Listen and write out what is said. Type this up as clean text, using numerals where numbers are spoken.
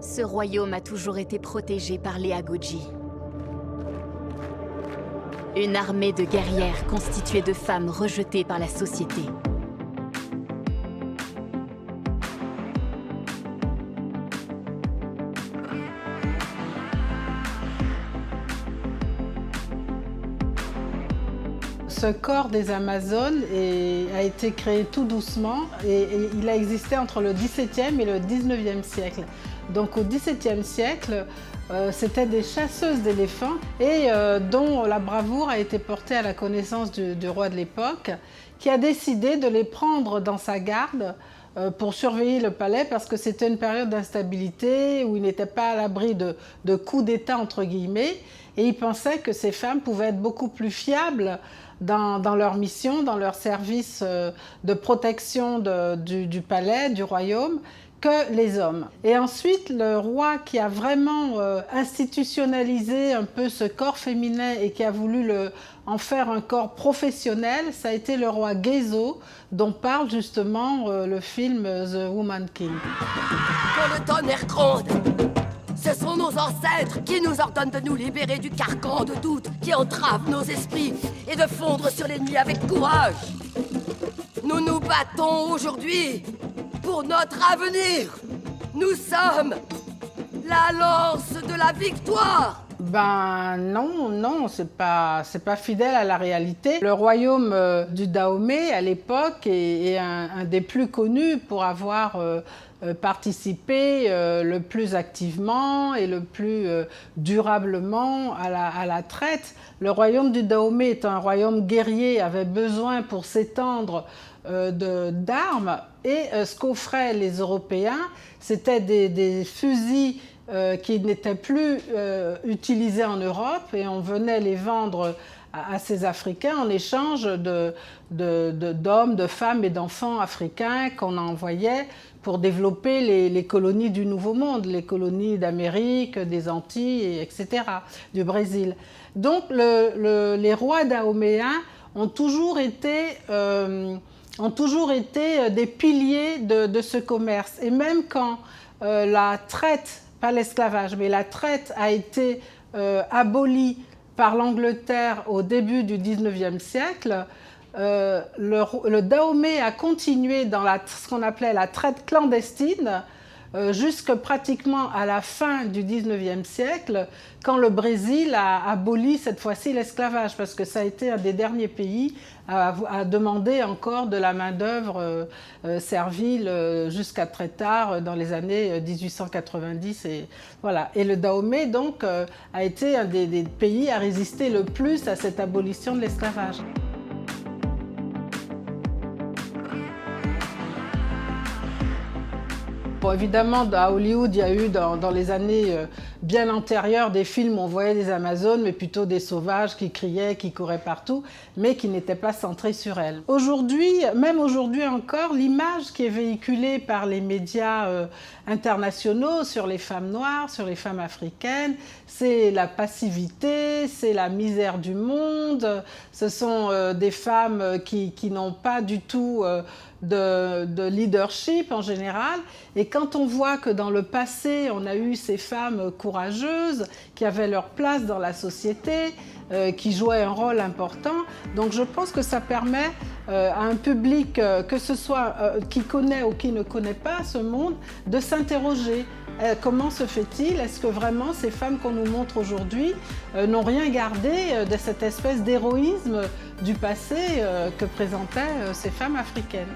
Ce royaume a toujours été protégé par les Agoji. Une armée de guerrières constituée de femmes rejetées par la société. Ce corps des Amazones a été créé tout doucement et il a existé entre le XVIIe et le XIXe siècle. Donc au XVIIe siècle, c'était des chasseuses d'éléphants et dont la bravoure a été portée à la connaissance du roi de l'époque, qui a décidé de les prendre dans sa garde pour surveiller le palais parce que c'était une période d'instabilité où il n'était pas à l'abri de coups d'État entre guillemets et il pensait que ces femmes pouvaient être beaucoup plus fiables dans leur mission, dans leur service de protection du palais, du royaume, que les hommes. Et ensuite, le roi qui a vraiment institutionnalisé un peu ce corps féminin et qui a voulu en faire un corps professionnel, ça a été le roi Gezo, dont parle justement le film The Woman King. Quand le tonnerre gronde, ce sont nos ancêtres qui nous ordonnent de nous libérer du carcan de doute qui entrave nos esprits et de fondre sur l'ennemi avec courage. Nous nous battons aujourd'hui pour notre avenir. Nous sommes la lance de la victoire. Ben non, c'est pas fidèle à la réalité. Le royaume du Dahomey à l'époque est un des plus connus pour avoir participé le plus activement et le plus durablement à la traite. Le royaume du Dahomey est un royaume guerrier, avait besoin pour s'étendre d'armes et ce qu'offraient les Européens, c'était des fusils qui n'étaient plus utilisés en Europe et on venait les vendre à ces Africains en échange d'hommes, de femmes et d'enfants africains qu'on envoyait pour développer les colonies du Nouveau Monde, les colonies d'Amérique, des Antilles, etc., du Brésil. Donc les rois dahoméens ont toujours été des piliers de ce commerce. Et même quand la traite, pas l'esclavage, mais la traite a été abolie par l'Angleterre au début du XIXe siècle, le Dahomey a continué dans ce qu'on appelait la traite clandestine jusque pratiquement à la fin du XIXe siècle, quand le Brésil a aboli cette fois-ci l'esclavage, parce que ça a été un des derniers pays à demander encore de la main-d'œuvre servile jusqu'à très tard, dans les années 1890. Et, voilà. Et le Dahomey, donc, a été un des pays à résister le plus à cette abolition de l'esclavage. Bon, évidemment, à Hollywood, il y a eu dans les années bien antérieures des films où on voyait des Amazones, mais plutôt des sauvages qui criaient, qui couraient partout, mais qui n'étaient pas centrés sur elles. Aujourd'hui, même aujourd'hui encore, l'image qui est véhiculée par les médias internationaux sur les femmes noires, sur les femmes africaines, c'est la passivité, c'est la misère du monde, ce sont des femmes qui n'ont pas du tout de leadership en général. Et quand on voit que dans le passé, on a eu ces femmes courageuses qui avaient leur place dans la société, qui jouaient un rôle important, donc je pense que ça permet à un public, que ce soit qui connaît ou qui ne connaît pas ce monde, de s'interroger. Comment se fait-il? Est-ce que vraiment ces femmes qu'on nous montre aujourd'hui n'ont rien gardé de cette espèce d'héroïsme du passé que présentaient ces femmes africaines?